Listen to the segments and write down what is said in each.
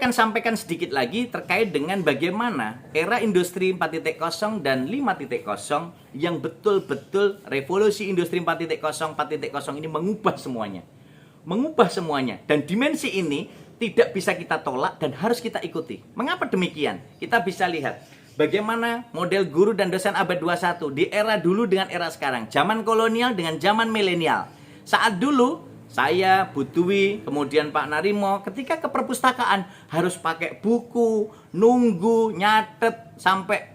akan sampaikan sedikit lagi terkait dengan bagaimana era industri 4.0 dan 5.0 yang betul-betul revolusi industri 4.0 ini mengubah semuanya. Mengubah semuanya. Dan dimensi ini tidak bisa kita tolak dan harus kita ikuti. Mengapa demikian? Kita bisa lihat bagaimana model guru dan dosen abad 21 di era dulu dengan era sekarang. Zaman kolonial dengan zaman milenial. Saat dulu saya, Bu Dwi, kemudian Pak Narimo, ketika ke perpustakaan harus pakai buku, nunggu, nyatet, sampai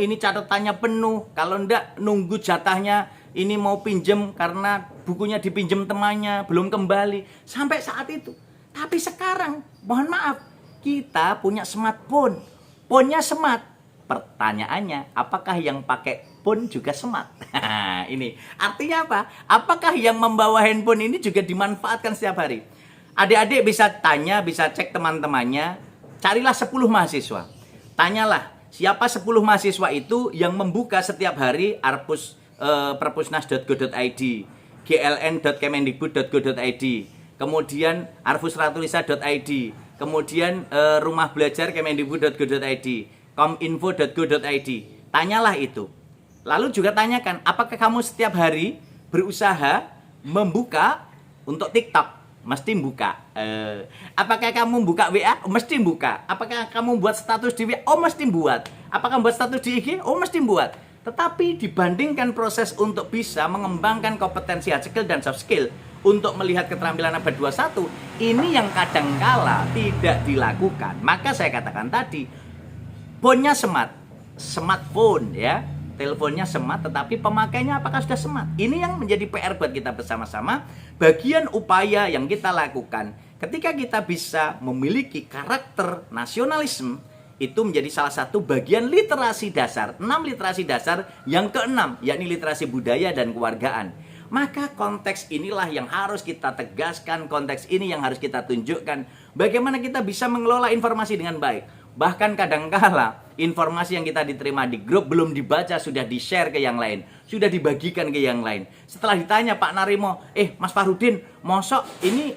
ini catatannya penuh. Kalau enggak, nunggu jatahnya ini mau pinjem karena bukunya dipinjem temannya, belum kembali. Sampai saat itu. Tapi sekarang, mohon maaf, kita punya smartphone. Phone-nya smart. Pertanyaannya, apakah yang pakai phone juga smart? Ini artinya apa? Apakah yang membawa handphone ini juga dimanfaatkan setiap hari? Adik-adik bisa tanya, bisa cek teman-temannya. Carilah 10 mahasiswa. Tanyalah, siapa 10 mahasiswa itu yang membuka setiap hari perpusnas.go.id, gln.kemendikbud.go.id, kemudian arfusratulisa.id, kemudian rumah belajar kemendikbud.go.id, kominfo.go.id. Tanyalah itu. Lalu juga tanyakan, apakah kamu setiap hari berusaha membuka untuk TikTok? Mesti buka. Apakah kamu buka WA? Mesti buka. Apakah kamu buat status di WA? Oh, mesti buat. Apakah buat status di IG? Oh, mesti buat. Tetapi dibandingkan proses untuk bisa mengembangkan kompetensi hard skill dan soft skill untuk melihat keterampilan abad 21, ini yang kadangkala tidak dilakukan. Maka saya katakan tadi, phone-nya smart, smartphone ya, teleponnya smart, tetapi pemakainya apakah sudah smart? Ini yang menjadi PR buat kita bersama-sama. Bagian upaya yang kita lakukan ketika kita bisa memiliki karakter nasionalisme, itu menjadi salah satu bagian literasi dasar, 6 literasi dasar yang ke-6, yakni literasi budaya dan kewargaan. Maka konteks inilah yang harus kita tegaskan, konteks ini yang harus kita tunjukkan. Bagaimana kita bisa mengelola informasi dengan baik. Bahkan kadangkala informasi yang kita diterima di grup belum dibaca, sudah di-share ke yang lain, sudah dibagikan ke yang lain. Setelah ditanya Pak Narimo, Mas Farudin, mosok ini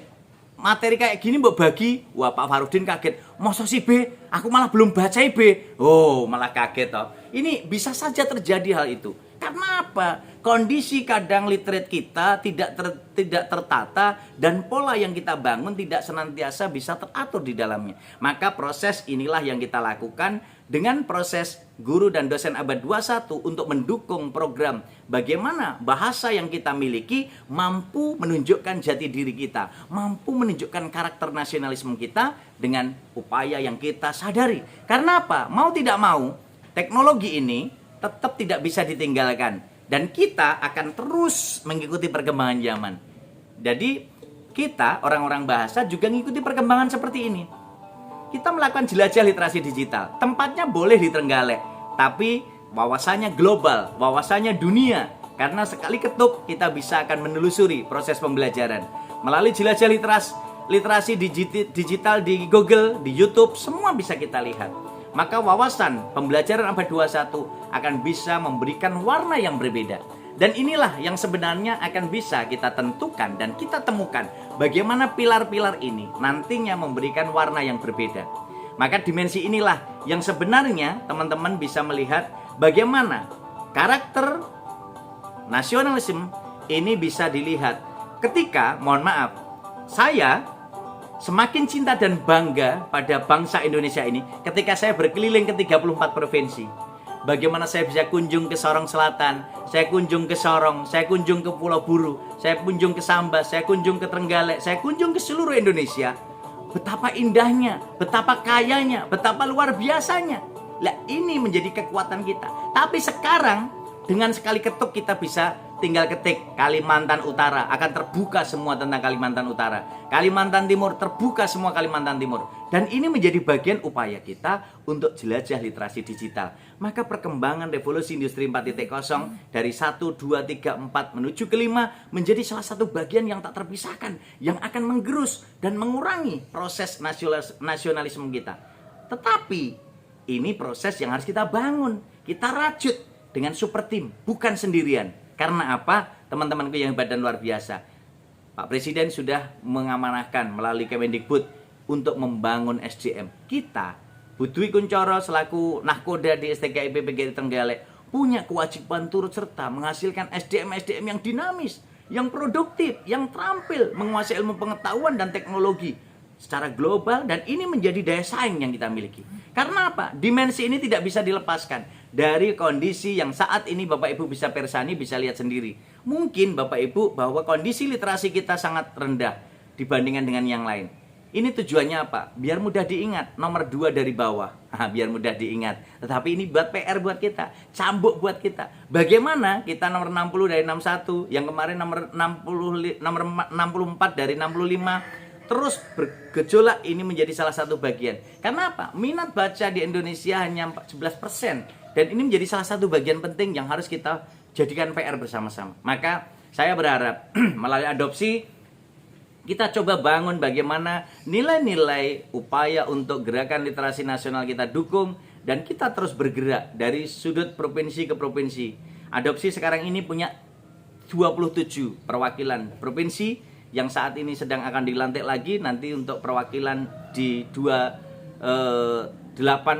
materi kayak gini mbok bagi? Wah, Pak Farudin kaget. Mosok sih B? Aku malah belum baca B. Oh, malah kaget toh. Ini bisa saja terjadi hal itu. Karena apa? Kondisi kadang literate kita tidak tertata dan pola yang kita bangun tidak senantiasa bisa teratur di dalamnya. Maka proses inilah yang kita lakukan dengan proses guru dan dosen abad 21 untuk mendukung program bagaimana bahasa yang kita miliki mampu menunjukkan jati diri kita, mampu menunjukkan karakter nasionalisme kita dengan upaya yang kita sadari. Karena apa? Mau tidak mau, teknologi ini tetap tidak bisa ditinggalkan dan kita akan terus mengikuti perkembangan zaman. Jadi kita orang-orang bahasa juga mengikuti perkembangan seperti ini. Kita melakukan jelajah literasi digital. Tempatnya boleh di Trenggalek, tapi wawasannya global, wawasannya dunia. Karena sekali ketuk kita bisa akan menelusuri proses pembelajaran melalui jelajah literasi digital di Google, di YouTube, semua bisa kita lihat. Maka wawasan pembelajaran abad 21 akan bisa memberikan warna yang berbeda. Dan inilah yang sebenarnya akan bisa kita tentukan dan kita temukan bagaimana pilar-pilar ini nantinya memberikan warna yang berbeda. Maka dimensi inilah yang sebenarnya teman-teman bisa melihat bagaimana karakter nasionalisme ini bisa dilihat ketika, mohon maaf, saya semakin cinta dan bangga pada bangsa Indonesia ini ketika saya berkeliling ke 34 provinsi. Bagaimana saya bisa kunjung ke Sorong Selatan, saya kunjung ke Sorong, saya kunjung ke Pulau Buru, saya kunjung ke Sambas, saya kunjung ke Trenggalek, saya kunjung ke seluruh Indonesia. Betapa indahnya, betapa kayanya, betapa luar biasanya. Lah, ini menjadi kekuatan kita. Tapi sekarang dengan sekali ketuk kita bisa tinggal ketik Kalimantan Utara, akan terbuka semua tentang Kalimantan Utara. Kalimantan Timur, terbuka semua Kalimantan Timur. Dan ini menjadi bagian upaya kita untuk jelajah literasi digital. Maka perkembangan revolusi industri 4.0 dari 1, 2, 3, 4 menuju ke 5 menjadi salah satu bagian yang tak terpisahkan, yang akan menggerus dan mengurangi proses nasionalisme kita. Tetapi ini proses yang harus kita bangun, kita rajut dengan super team, bukan sendirian. Karena apa? Teman-temanku yang hebat dan luar biasa. Pak Presiden sudah mengamanahkan melalui Kemendikbud untuk membangun SDM. Kita, Bu Dwi Kunchoro selaku nahkoda di STKIP PGRI Trenggalek, punya kewajiban turut serta menghasilkan SDM-SDM yang dinamis, yang produktif, yang terampil, menguasai ilmu pengetahuan dan teknologi secara global, dan ini menjadi daya saing yang kita miliki. Karena apa? Dimensi ini tidak bisa dilepaskan dari kondisi yang saat ini Bapak Ibu bisa persani, bisa lihat sendiri. Mungkin Bapak Ibu bahwa kondisi literasi kita sangat rendah dibandingkan dengan yang lain. Ini tujuannya apa? Biar mudah diingat, nomor 2 dari bawah. Biar mudah diingat. Tetapi ini buat PR buat kita, cambuk buat kita. Bagaimana kita nomor 60 dari 61, yang kemarin nomor 64 dari 65, terus bergejolak, ini menjadi salah satu bagian. Karena apa? Minat baca di Indonesia hanya 11%. Dan ini menjadi salah satu bagian penting yang harus kita jadikan PR bersama-sama. Maka saya berharap melalui adopsi, kita coba bangun bagaimana nilai-nilai upaya untuk gerakan literasi nasional kita dukung. Dan kita terus bergerak dari sudut provinsi ke provinsi. Adopsi sekarang ini punya 27 perwakilan provinsi, yang saat ini sedang akan dilantik lagi nanti untuk perwakilan di 8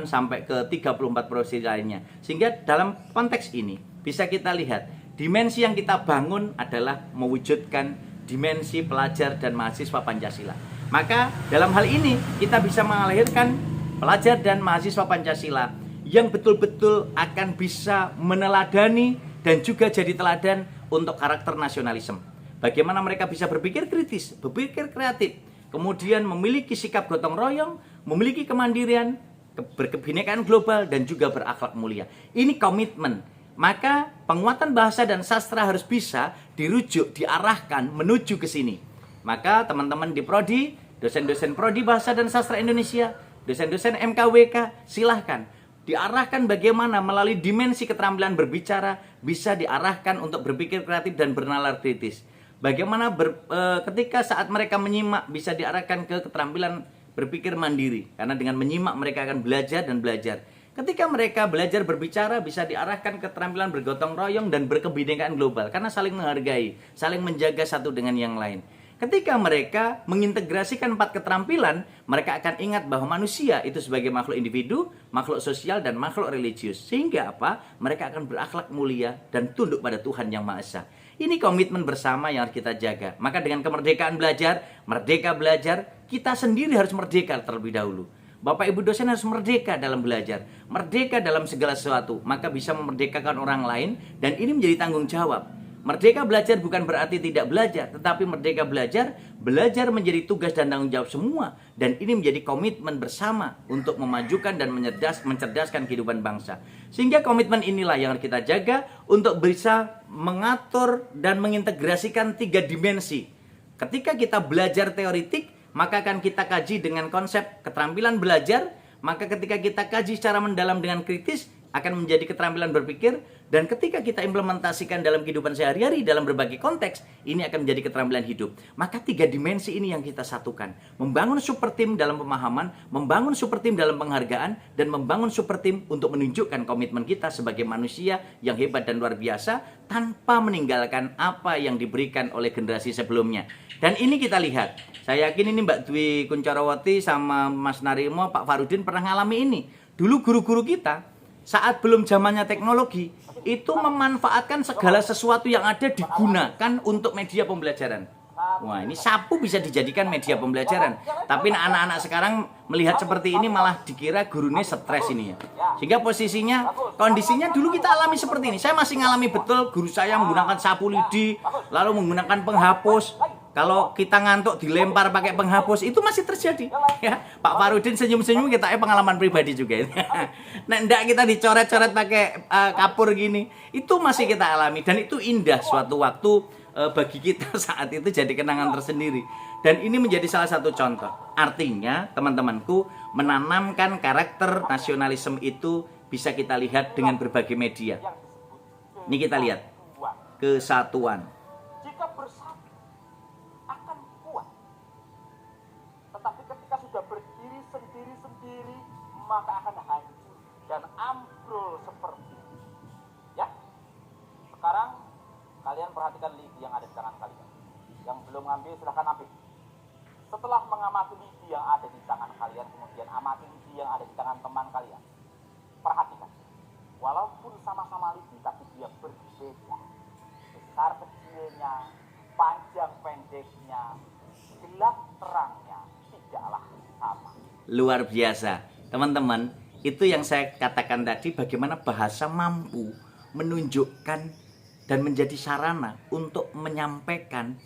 sampai ke 34 provinsi lainnya. Sehingga dalam konteks ini bisa kita lihat dimensi yang kita bangun adalah mewujudkan dimensi pelajar dan mahasiswa Pancasila. Maka dalam hal ini kita bisa melahirkan pelajar dan mahasiswa Pancasila yang betul-betul akan bisa meneladani dan juga jadi teladan untuk karakter nasionalisme. Bagaimana mereka bisa berpikir kritis, berpikir kreatif, kemudian memiliki sikap gotong royong, memiliki kemandirian, berkebinekaan global, dan juga berakhlak mulia. Ini komitmen. Maka penguatan bahasa dan sastra harus bisa dirujuk, diarahkan menuju ke sini. Maka teman-teman di Prodi, dosen-dosen Prodi Bahasa dan Sastra Indonesia, dosen-dosen MKWK, silahkan diarahkan bagaimana melalui dimensi keterampilan berbicara bisa diarahkan untuk berpikir kreatif dan bernalar kritis. Bagaimana ketika saat mereka menyimak bisa diarahkan ke keterampilan berpikir mandiri. Karena dengan menyimak mereka akan belajar dan belajar. Ketika mereka belajar berbicara bisa diarahkan ke keterampilan bergotong royong dan berkebinekaan global. Karena saling menghargai, saling menjaga satu dengan yang lain. Ketika mereka mengintegrasikan 4 keterampilan, mereka akan ingat bahwa manusia itu sebagai makhluk individu, makhluk sosial, dan makhluk religius. Sehingga apa? Mereka akan berakhlak mulia dan tunduk pada Tuhan Yang Maha Esa. Ini komitmen bersama yang harus kita jaga. Maka dengan kemerdekaan belajar, merdeka belajar, kita sendiri harus merdeka terlebih dahulu. Bapak Ibu dosen harus merdeka dalam belajar, merdeka dalam segala sesuatu, maka bisa memerdekakan orang lain, dan ini menjadi tanggung jawab. Merdeka belajar bukan berarti tidak belajar, tetapi merdeka belajar menjadi tugas dan tanggung jawab semua. Dan ini menjadi komitmen bersama untuk memajukan dan mencerdaskan kehidupan bangsa. Sehingga komitmen inilah yang harus kita jaga untuk bisa mengatur dan mengintegrasikan 3 dimensi. Ketika kita belajar teoritik, maka akan kita kaji dengan konsep keterampilan belajar. Maka ketika kita kaji secara mendalam dengan kritis, akan menjadi keterampilan berpikir. Dan ketika kita implementasikan dalam kehidupan sehari-hari dalam berbagai konteks, ini akan menjadi keterampilan hidup. Maka 3 dimensi ini yang kita satukan. Membangun super team dalam pemahaman, membangun super team dalam penghargaan, dan membangun super team untuk menunjukkan komitmen kita sebagai manusia yang hebat dan luar biasa tanpa meninggalkan apa yang diberikan oleh generasi sebelumnya. Dan ini kita lihat. Saya yakin ini Mbak Dwi Kunchorowati sama Mas Narimo, Pak Farudin pernah ngalami ini. Dulu guru-guru kita saat belum zamannya teknologi, itu memanfaatkan segala sesuatu yang ada digunakan untuk media pembelajaran. Wah, ini sapu bisa dijadikan media pembelajaran. Tapi anak-anak sekarang melihat seperti ini malah dikira gurunya stres ini ya. Sehingga kondisinya dulu kita alami seperti ini. Saya masih ngalami betul guru saya menggunakan sapu lidi, lalu menggunakan penghapus. Kalau kita ngantuk dilempar pakai penghapus, itu masih terjadi. Ya, Pak Farudin senyum-senyum, kita pengalaman pribadi juga. Nah, enggak kita dicoret-coret pakai kapur gini, itu masih kita alami. Dan itu indah suatu waktu bagi kita saat itu jadi kenangan tersendiri. Dan ini menjadi salah satu contoh. Artinya, teman-temanku, menanamkan karakter nasionalisme itu bisa kita lihat dengan berbagai media. Ini kita lihat, kesatuan. Maka akan hancur dan ambrol seperti ini. Ya. Sekarang kalian perhatikan lidi yang ada di tangan kalian. Yang belum ngambil silahkan ambil. Setelah mengamati lidi yang ada di Amati TV yang ada di tangan teman kalian. Perhatikan, walaupun sama-sama LIDI, tapi dia berbeda. Besar kecilnya, panjang pendeknya, gelap terangnya, tidaklah sama. Luar biasa. Teman-teman, itu yang saya katakan tadi, bagaimana bahasa mampu menunjukkan dan menjadi sarana untuk menyampaikan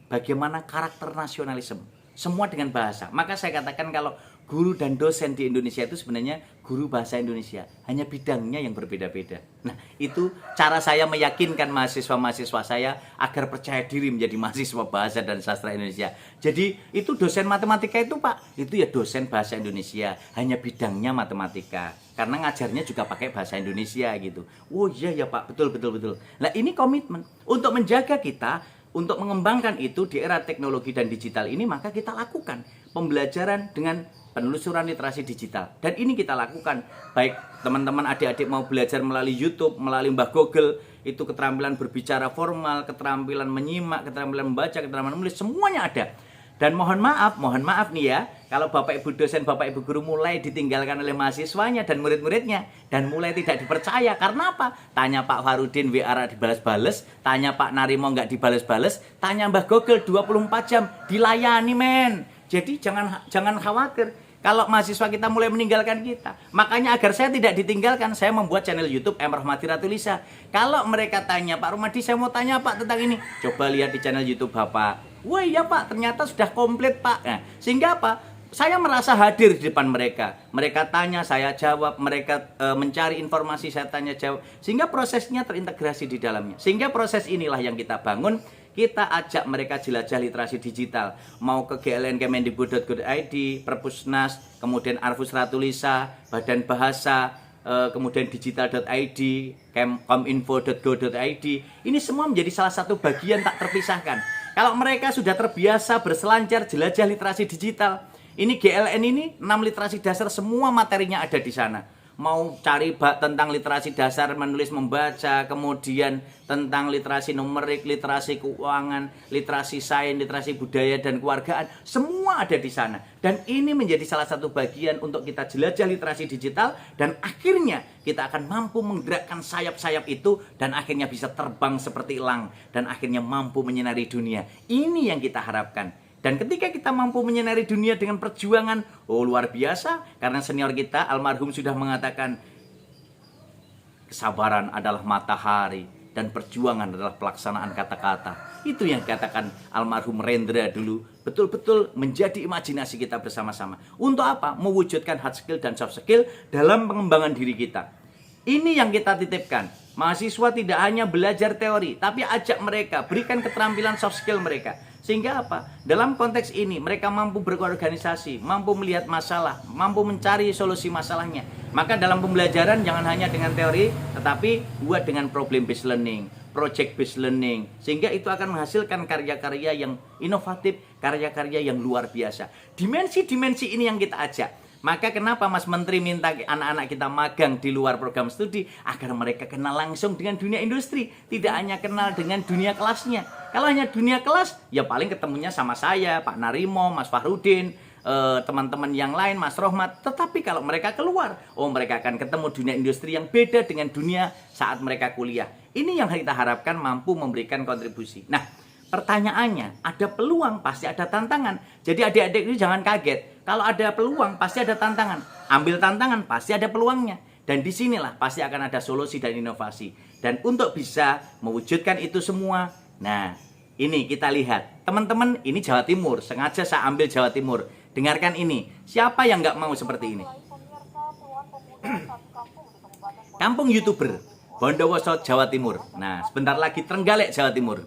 bagaimana karakter nasionalisme. Semua dengan bahasa. Maka saya katakan kalau guru dan dosen di Indonesia itu sebenarnya guru bahasa Indonesia. Hanya bidangnya yang berbeda-beda. Nah, itu cara saya meyakinkan mahasiswa-mahasiswa saya agar percaya diri menjadi mahasiswa bahasa dan sastra Indonesia. Jadi, itu dosen matematika itu, Pak, itu ya dosen bahasa Indonesia. Hanya bidangnya matematika. Karena ngajarnya juga pakai bahasa Indonesia gitu. Oh iya ya Pak, betul. Nah, ini komitmen untuk menjaga kita, untuk mengembangkan itu di era teknologi dan digital ini, maka kita lakukan pembelajaran dengan penelusuran literasi digital. Dan ini kita lakukan, baik teman-teman adik-adik mau belajar melalui YouTube, melalui Mbah Google, itu keterampilan berbicara formal, keterampilan menyimak, keterampilan membaca, keterampilan menulis, semuanya ada. Dan mohon maaf nih ya, kalau Bapak Ibu dosen, Bapak Ibu guru mulai ditinggalkan oleh mahasiswanya dan murid-muridnya, dan mulai tidak dipercaya. Karena apa? Tanya Pak Farudin WA dibalas-bales, tanya Pak Narimo nggak dibalas-bales, tanya Mbah Google 24 jam, dilayani men. Jadi jangan khawatir kalau mahasiswa kita mulai meninggalkan kita. Makanya agar saya tidak ditinggalkan, saya membuat channel YouTube M. Rahmati Ratulisa. Kalau mereka tanya, Pak Rumadi saya mau tanya Pak tentang ini, coba lihat di channel YouTube Bapak. Wah iya Pak, ternyata sudah komplit Pak. Nah, sehingga apa? Saya merasa hadir di depan mereka. Mereka tanya, saya jawab. Mereka mencari informasi, saya tanya jawab. Sehingga prosesnya terintegrasi di dalamnya. Sehingga proses inilah yang kita bangun. Kita ajak mereka jelajah literasi digital. Mau ke glnkemendikbud.go.id, Perpusnas, kemudian Arfus Ratulisa, Badan Bahasa, kemudian digital.id, kominfo.go.id. Ini semua menjadi salah satu bagian tak terpisahkan. Kalau mereka sudah terbiasa berselancar jelajah literasi digital, ini GLN ini 6 literasi dasar, semua materinya ada di sana. Mau cari tentang literasi dasar menulis membaca, kemudian tentang literasi numerik, literasi keuangan, literasi sains, literasi budaya dan kewargaan, semua ada di sana. Dan ini menjadi salah satu bagian untuk kita jelajah literasi digital, dan akhirnya kita akan mampu menggerakkan sayap-sayap itu dan akhirnya bisa terbang seperti elang dan akhirnya mampu menyinari dunia. Ini yang kita harapkan. Dan ketika kita mampu menyinari dunia dengan perjuangan, oh luar biasa, karena senior kita almarhum sudah mengatakan kesabaran adalah matahari dan perjuangan adalah pelaksanaan kata-kata. Itu yang katakan almarhum Rendra dulu, betul-betul menjadi imajinasi kita bersama-sama. Untuk apa? Mewujudkan hard skill dan soft skill dalam pengembangan diri kita. Ini yang kita titipkan. Mahasiswa tidak hanya belajar teori, tapi ajak mereka, berikan keterampilan soft skill mereka. Sehingga apa? Dalam konteks ini mereka mampu berorganisasi, mampu melihat masalah, mampu mencari solusi masalahnya. Maka dalam pembelajaran jangan hanya dengan teori, tetapi buat dengan problem based learning, project based learning. Sehingga itu akan menghasilkan karya-karya yang inovatif, karya-karya yang luar biasa. Dimensi-dimensi ini yang kita ajak. Maka kenapa Mas Menteri minta anak-anak kita magang di luar program studi? Agar mereka kenal langsung dengan dunia industri. Tidak hanya kenal dengan dunia kelasnya. Kalau hanya dunia kelas, ya paling ketemunya sama saya, Pak Narimo, Mas Farudin, teman-teman yang lain, Mas Rohmat. Tetapi kalau mereka keluar, oh mereka akan ketemu dunia industri yang beda dengan dunia saat mereka kuliah. Ini yang kita harapkan mampu memberikan kontribusi. Nah, pertanyaannya, ada peluang, pasti ada tantangan. Jadi adik-adik ini jangan kaget. Kalau ada peluang, pasti ada tantangan. Ambil tantangan, pasti ada peluangnya. Dan disinilah pasti akan ada solusi dan inovasi. Dan untuk bisa mewujudkan itu semua, nah ini kita lihat. Teman-teman, ini Jawa Timur. Sengaja saya ambil Jawa Timur. Dengarkan ini. Siapa yang nggak mau seperti ini? Kampung YouTuber, Bondowoso, Jawa Timur. Nah, sebentar lagi Trenggalek, Jawa Timur.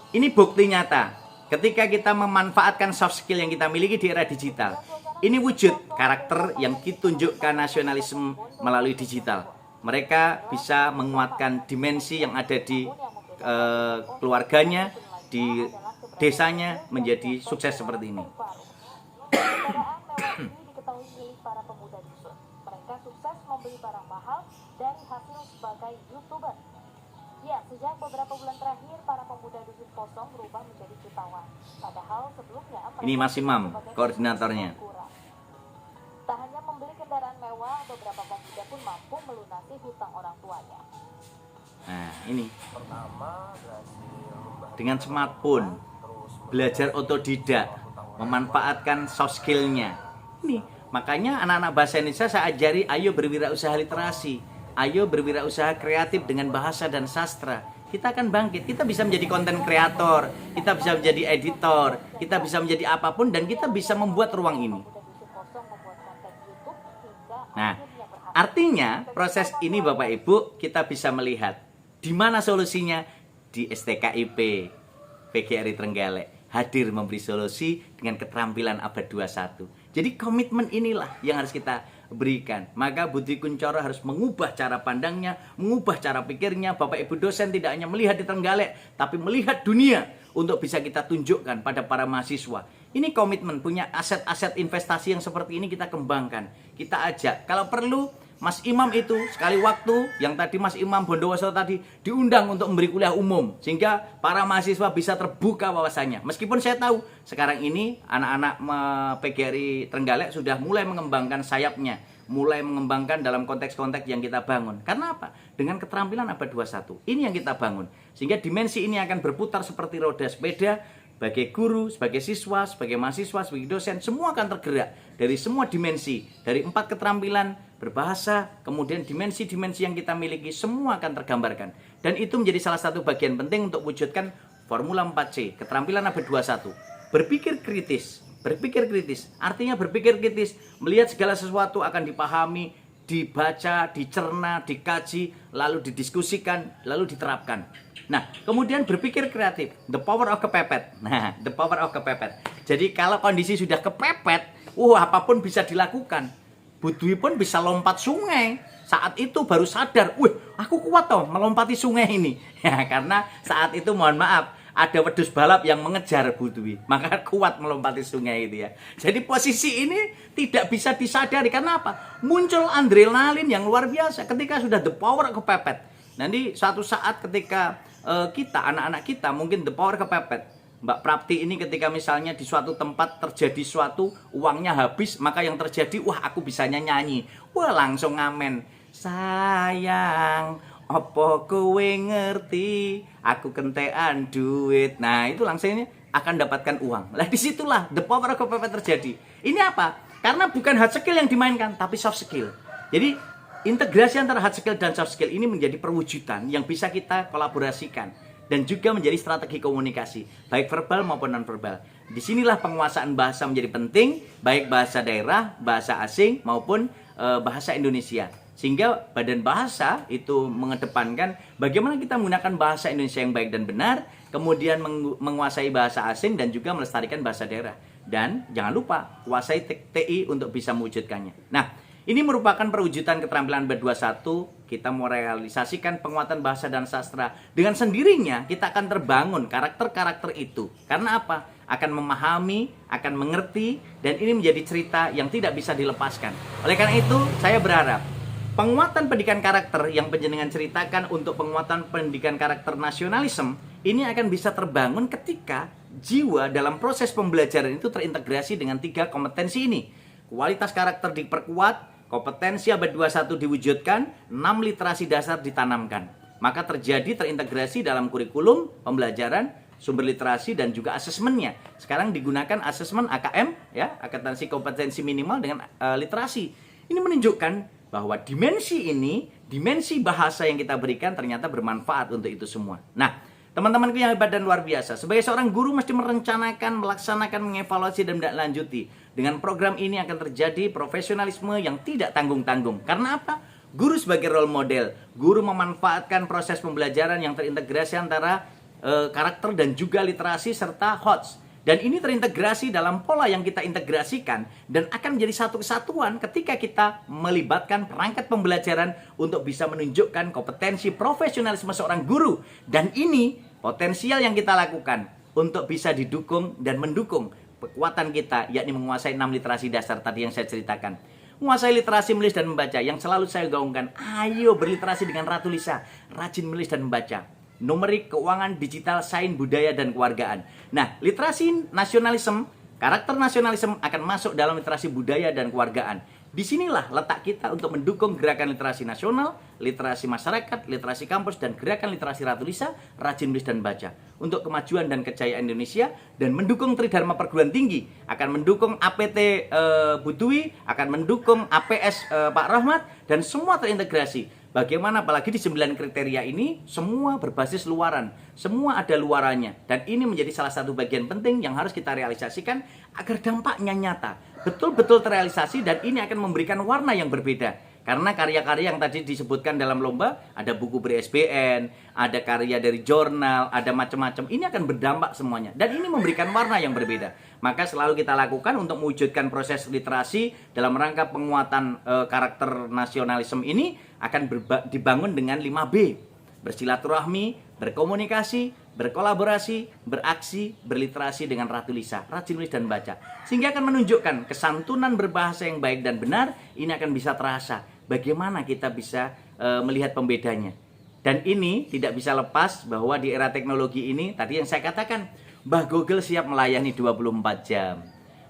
Ini bukti nyata. Ketika kita memanfaatkan soft skill yang kita miliki di era digital, ini wujud karakter yang ditunjukkan nasionalisme melalui digital. Mereka bisa menguatkan dimensi yang ada di keluarganya, di desanya menjadi sukses seperti ini. Mereka sukses membeli barang mahal dari hasil sebagai YouTuber. Ya, sejak beberapa bulan terakhir, para pemuda Dusun Kosong berubah menjadi jutawan. Padahal sebelumnya Ini Mas Imam, sebagai koordinatornya. kurang. Tak hanya membeli kendaraan mewah, beberapa pemuda pun mampu melunasi hutang orang tuanya. Nah, ini Pertama berhasil dengan smartphone, belajar otodidak, memanfaatkan soft skill-nya. Ini, makanya anak-anak bahasa Indonesia saya ajari, ayo berwirausaha literasi, ayo berwirausaha kreatif dengan bahasa dan sastra. Kita akan bangkit, kita bisa menjadi konten kreator, kita bisa menjadi editor, kita bisa menjadi apapun, dan kita bisa membuat ruang ini. Pemuda Dusun Kosong membuat konten YouTube hingga Nah, akhirnya berhasil. artinya proses ini Bapak Ibu kita bisa melihat di mana solusinya di STKIP PGRI Trenggalek hadir memberi solusi dengan keterampilan abad 21. Jadi komitmen inilah yang harus kita berikan. Maka Budi Kunchoro harus mengubah cara pandangnya, mengubah cara pikirnya. Bapak Ibu dosen tidak hanya melihat di Trenggalek, tapi melihat dunia untuk bisa kita tunjukkan pada para mahasiswa. Ini komitmen, punya aset-aset investasi yang seperti ini kita kembangkan. Kita ajak, kalau perlu Mas Imam itu sekali waktu, yang tadi Mas Imam Bondowoso tadi diundang untuk memberi kuliah umum, sehingga para mahasiswa bisa terbuka wawasannya. Meskipun saya tahu sekarang ini anak-anak PGRI Trenggalek sudah mulai mengembangkan sayapnya, mulai mengembangkan dalam konteks-konteks yang kita bangun. Karena apa? Dengan keterampilan abad 21. Ini yang kita bangun. Sehingga dimensi ini akan berputar seperti roda sepeda. Sebagai guru, sebagai siswa, sebagai mahasiswa, sebagai dosen, semua akan tergerak dari semua dimensi. Dari 4 keterampilan, berbahasa, kemudian dimensi-dimensi yang kita miliki, semua akan tergambarkan. Dan itu menjadi salah satu bagian penting untuk wujudkan Formula 4C, keterampilan abad 21. Berpikir kritis. Berpikir kritis, artinya berpikir kritis, melihat segala sesuatu akan dipahami, dibaca, dicerna, dikaji, lalu didiskusikan, lalu diterapkan. Nah, kemudian berpikir kreatif, the power of kepepet. Nah, the power of kepepet. Jadi kalau kondisi sudah kepepet, apapun bisa dilakukan. Budwi pun bisa lompat sungai. Saat itu baru sadar, aku kuat toh melompati sungai ini. Ya, karena saat itu mohon maaf, ada wedus balap yang mengejar Budwi, maka kuat melompati sungai itu ya. Jadi posisi ini tidak bisa disadari, karena apa? Muncul adrenalin yang luar biasa ketika sudah the power kepepet. Nanti suatu saat ketika kita, anak-anak kita mungkin the power kepepet. Mbak Prapti ini ketika misalnya di suatu tempat terjadi suatu, uangnya habis, maka yang terjadi, aku bisanya nyanyi. Langsung ngamen. Sayang, opo kowe ngerti, aku kentean duit. Nah, itu langsung akan dapatkan uang. Lah disitulah the power of kepepet terjadi. Ini apa? Karena bukan hard skill yang dimainkan, tapi soft skill. Jadi integrasi antara hard skill dan soft skill ini menjadi perwujudan yang bisa kita kolaborasikan dan juga menjadi strategi komunikasi, baik verbal maupun non-verbal. Disinilah penguasaan bahasa menjadi penting, baik bahasa daerah, bahasa asing maupun bahasa Indonesia. Sehingga badan bahasa itu mengedepankan bagaimana kita menggunakan bahasa Indonesia yang baik dan benar, kemudian menguasai bahasa asing dan juga melestarikan bahasa daerah. Dan jangan lupa kuasai TI untuk bisa mewujudkannya. Nah, ini merupakan perwujudan keterampilan abad 21. Kita mau realisasikan penguatan bahasa dan sastra. Dengan sendirinya kita akan terbangun karakter-karakter itu. Karena apa? Akan memahami, akan mengerti, dan ini menjadi cerita yang tidak bisa dilepaskan. Oleh karena itu, saya berharap penguatan pendidikan karakter yang penjenengan ceritakan untuk penguatan pendidikan karakter nasionalisme ini akan bisa terbangun ketika jiwa dalam proses pembelajaran itu terintegrasi dengan 3 kompetensi ini. Kualitas karakter diperkuat, kompetensi abad 21 diwujudkan, 6 literasi dasar ditanamkan. Maka terjadi terintegrasi dalam kurikulum pembelajaran, sumber literasi dan juga asesmennya. Sekarang digunakan asesmen AKM, ya, akuntansi kompetensi minimal dengan literasi. Ini menunjukkan bahwa dimensi ini, dimensi bahasa yang kita berikan ternyata bermanfaat untuk itu semua. Nah, teman-temanku yang hebat dan luar biasa, sebagai seorang guru mesti merencanakan, melaksanakan, mengevaluasi dan menindaklanjuti. Dengan program ini akan terjadi profesionalisme yang tidak tanggung-tanggung. Karena apa? Guru sebagai role model, guru memanfaatkan proses pembelajaran yang terintegrasi antara karakter dan juga literasi serta HOTS. Dan ini terintegrasi dalam pola yang kita integrasikan dan akan menjadi satu kesatuan ketika kita melibatkan perangkat pembelajaran untuk bisa menunjukkan kompetensi profesionalisme seorang guru. Dan ini potensial yang kita lakukan untuk bisa didukung dan mendukung kekuatan kita, yakni menguasai 6 literasi dasar tadi yang saya ceritakan. Menguasai literasi menulis dan membaca yang selalu saya gaungkan. Ayo berliterasi dengan Ratu Lisa, rajin menulis dan membaca. Numerik, keuangan, digital, sains, budaya, dan kewargaan. Nah, literasi nasionalisme, karakter nasionalisme akan masuk dalam literasi budaya dan kewargaan. Disinilah letak kita untuk mendukung gerakan literasi nasional, literasi masyarakat, literasi kampus, dan gerakan literasi Ratu Lisa, rajin menulis dan baca. Untuk kemajuan dan kejayaan Indonesia, dan mendukung Tridharma Perguruan Tinggi, akan mendukung APT Bu Dwi, akan mendukung APS Pak Rahmat, dan semua terintegrasi. Bagaimana apalagi di 9 kriteria ini, semua berbasis luaran. Semua ada luarannya. Dan ini menjadi salah satu bagian penting yang harus kita realisasikan agar dampaknya nyata. Betul-betul terrealisasi dan ini akan memberikan warna yang berbeda. Karena karya-karya yang tadi disebutkan dalam lomba, ada buku ber-SBN, ada karya dari jurnal, ada macam-macam. Ini akan berdampak semuanya. Dan ini memberikan warna yang berbeda. Maka selalu kita lakukan untuk mewujudkan proses literasi dalam rangka penguatan karakter nasionalisme ini akan dibangun dengan 5B. Bersilaturahmi, berkomunikasi, berkolaborasi, beraksi, berliterasi dengan Ratu Lisa, rajin menulis dan baca. Sehingga akan menunjukkan kesantunan berbahasa yang baik dan benar, ini akan bisa terasa. Bagaimana kita bisa melihat pembedanya. Dan ini tidak bisa lepas bahwa di era teknologi ini, tadi yang saya katakan, Mbah Google siap melayani 24 jam.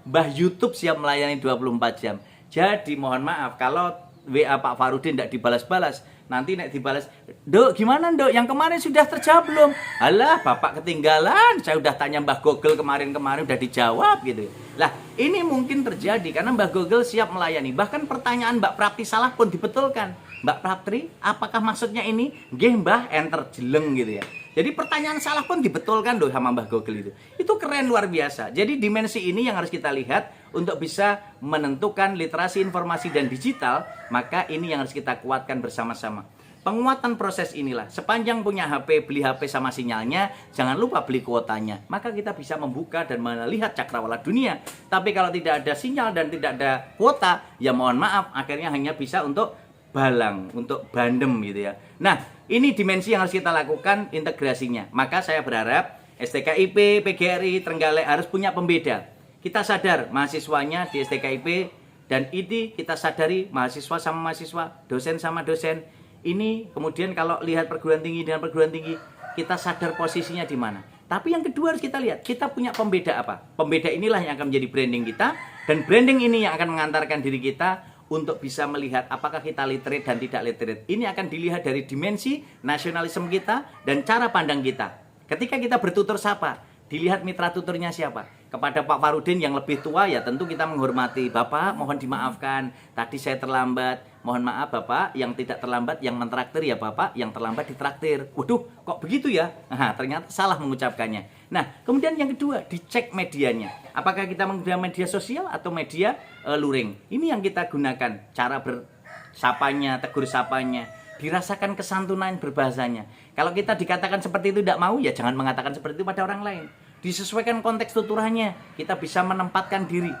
Mbah YouTube siap melayani 24 jam. Jadi mohon maaf kalau WA Pak Farudin tidak dibalas-balas. Nanti nek dibalas, "Dok, gimana Dok? Yang kemarin sudah terjawab belum?" "Alah, Bapak ketinggalan. Saya udah tanya Mbah Google kemarin-kemarin udah dijawab," gitu. Lah, ini mungkin terjadi karena Mbah Google siap melayani. Bahkan pertanyaan Mbak Prapti salah pun dibetulkan. "Mbak Prapti, apakah maksudnya ini?" "Nggih, Mbah," enter jeleng gitu ya. Jadi pertanyaan salah pun dibetulkan loh sama Mbah Google itu. Itu keren luar biasa. Jadi dimensi ini yang harus kita lihat untuk bisa menentukan literasi informasi dan digital, maka ini yang harus kita kuatkan bersama-sama. Penguatan proses inilah, sepanjang punya HP, beli HP sama sinyalnya, jangan lupa beli kuotanya. Maka kita bisa membuka dan melihat cakrawala dunia. Tapi kalau tidak ada sinyal dan tidak ada kuota, ya mohon maaf, akhirnya hanya bisa untuk balang, untuk bandem gitu ya. Nah, ini dimensi yang harus kita lakukan integrasinya. Maka saya berharap STKIP, PGRI, Trenggalek harus punya pembeda. Kita sadar mahasiswanya di STKIP dan ini kita sadari mahasiswa sama mahasiswa, dosen sama dosen. Ini kemudian kalau lihat perguruan tinggi dengan perguruan tinggi, kita sadar posisinya di mana. Tapi yang kedua harus kita lihat, kita punya pembeda apa? Pembeda inilah yang akan menjadi branding kita, dan branding ini yang akan mengantarkan diri kita untuk bisa melihat apakah kita literate dan tidak literate. Ini akan dilihat dari dimensi nasionalisme kita dan cara pandang kita. Ketika kita bertutur sapa, dilihat mitra tuturnya siapa. Kepada Pak Farudin yang lebih tua ya tentu kita menghormati. "Bapak, mohon dimaafkan, tadi saya terlambat. Mohon maaf Bapak, yang tidak terlambat yang mentraktir ya Bapak, yang terlambat ditraktir." Waduh, kok begitu ya? Nah, ternyata salah mengucapkannya. Nah, kemudian yang kedua, dicek medianya. Apakah kita menggunakan media sosial atau media luring? Ini yang kita gunakan, cara bersapanya, tegur sapanya. Dirasakan kesantunan berbahasanya. Kalau kita dikatakan seperti itu tidak mau, ya jangan mengatakan seperti itu pada orang lain. Disesuaikan konteks tuturannya, kita bisa menempatkan diri.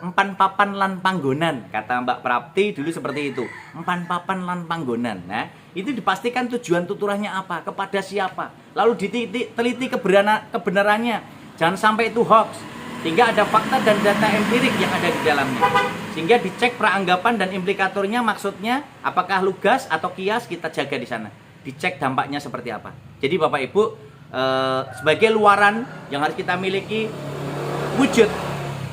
Empan papan lan panggonan, kata Mbak Prapti dulu seperti itu. Empan papan lan panggonan. Nah, itu dipastikan tujuan tuturannya apa, kepada siapa. Lalu diteliti kebenarannya. Jangan sampai itu hoax. Sehingga ada fakta dan data empirik yang ada di dalamnya. Sehingga dicek peranggapan dan implikatornya, maksudnya apakah lugas atau kias, kita jaga di sana. Dicek dampaknya seperti apa. Jadi Bapak Ibu, sebagai luaran yang harus kita miliki, wujud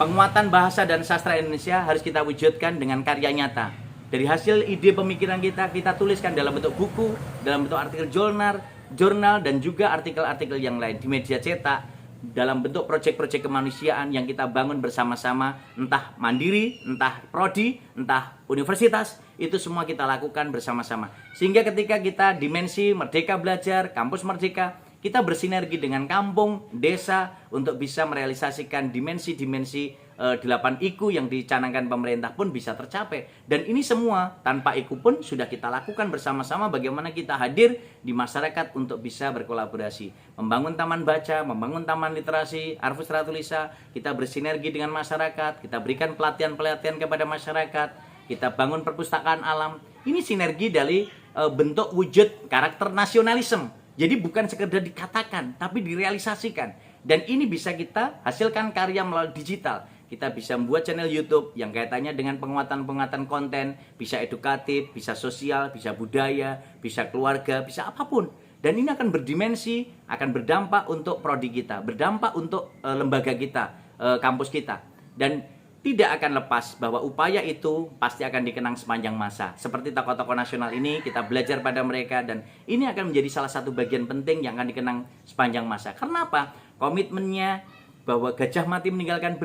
penguatan bahasa dan sastra Indonesia harus kita wujudkan dengan karya nyata. Dari hasil ide pemikiran kita tuliskan dalam bentuk buku, dalam bentuk artikel jurnal dan juga artikel-artikel yang lain di media cetak, dalam bentuk proyek-proyek kemanusiaan yang kita bangun bersama-sama, entah mandiri, entah prodi, entah universitas, itu semua kita lakukan bersama-sama. Sehingga ketika kita dimensi Merdeka Belajar, Kampus Merdeka, kita bersinergi dengan kampung, desa untuk bisa merealisasikan dimensi-dimensi 8 IKU yang dicanangkan pemerintah pun bisa tercapai. Dan ini semua tanpa IKU pun sudah kita lakukan bersama-sama, bagaimana kita hadir di masyarakat untuk bisa berkolaborasi. Membangun taman baca, membangun taman literasi, Arfus Ratu Lisa, kita bersinergi dengan masyarakat, kita berikan pelatihan-pelatihan kepada masyarakat, kita bangun perpustakaan alam. Ini sinergi dari bentuk wujud karakter nasionalisme. Jadi bukan sekedar dikatakan, tapi direalisasikan. Dan ini bisa kita hasilkan karya melalui digital. kita bisa membuat channel YouTube yang kaitannya dengan penguatan-penguatan konten, bisa edukatif, bisa sosial, bisa budaya, bisa keluarga, bisa apapun. Dan ini akan berdimensi, akan berdampak untuk prodi kita, berdampak untuk lembaga kita, kampus kita. Dan tidak akan lepas bahwa upaya itu pasti akan dikenang sepanjang masa. Seperti tokoh-tokoh nasional ini, kita belajar pada mereka, dan ini akan menjadi salah satu bagian penting yang akan dikenang sepanjang masa. Karena apa? Komitmennya bahwa gajah mati meninggalkan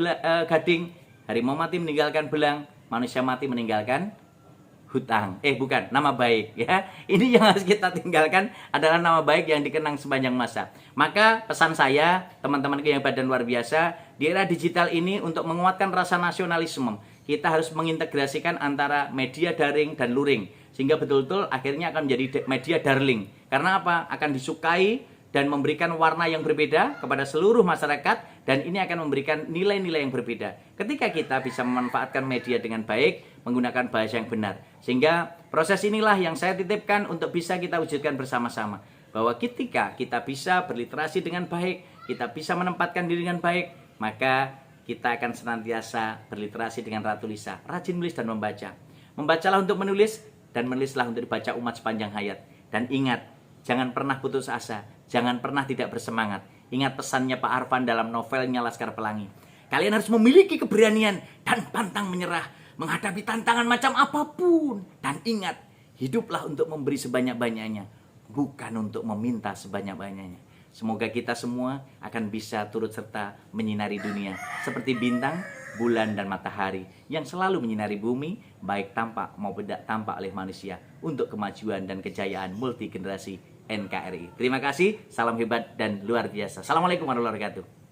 gading, harimau mati meninggalkan belang, manusia mati meninggalkan hutang. Bukan, nama baik ya. Ini yang harus kita tinggalkan adalah nama baik yang dikenang sepanjang masa. Maka pesan saya, teman-teman yang hebat dan luar biasa, di era digital ini untuk menguatkan rasa nasionalisme, kita harus mengintegrasikan antara media daring dan luring. Sehingga betul-betul akhirnya akan menjadi media darling. Karena apa? Akan disukai dan memberikan warna yang berbeda kepada seluruh masyarakat, dan ini akan memberikan nilai-nilai yang berbeda. Ketika kita bisa memanfaatkan media dengan baik, menggunakan bahasa yang benar. Sehingga proses inilah yang saya titipkan untuk bisa kita wujudkan bersama-sama. Bahwa ketika kita bisa berliterasi dengan baik, kita bisa menempatkan diri dengan baik, maka kita akan senantiasa berliterasi dengan Ratu Lisa. Rajin menulis dan membaca. Membacalah untuk menulis, dan menulislah untuk dibaca umat sepanjang hayat. Dan ingat, jangan pernah putus asa. Jangan pernah tidak bersemangat. Ingat pesannya Pak Arfan dalam novelnya Laskar Pelangi. Kalian harus memiliki keberanian dan pantang menyerah menghadapi tantangan macam apapun. Dan ingat, hiduplah untuk memberi sebanyak-banyaknya, bukan untuk meminta sebanyak-banyaknya. Semoga kita semua akan bisa turut serta menyinari dunia seperti bintang, bulan, dan matahari yang selalu menyinari bumi, baik tampak maupun tidak tampak oleh manusia, untuk kemajuan dan kejayaan multi generasi NKRI. Terima kasih, salam hebat dan luar biasa. Assalamualaikum warahmatullahi wabarakatuh.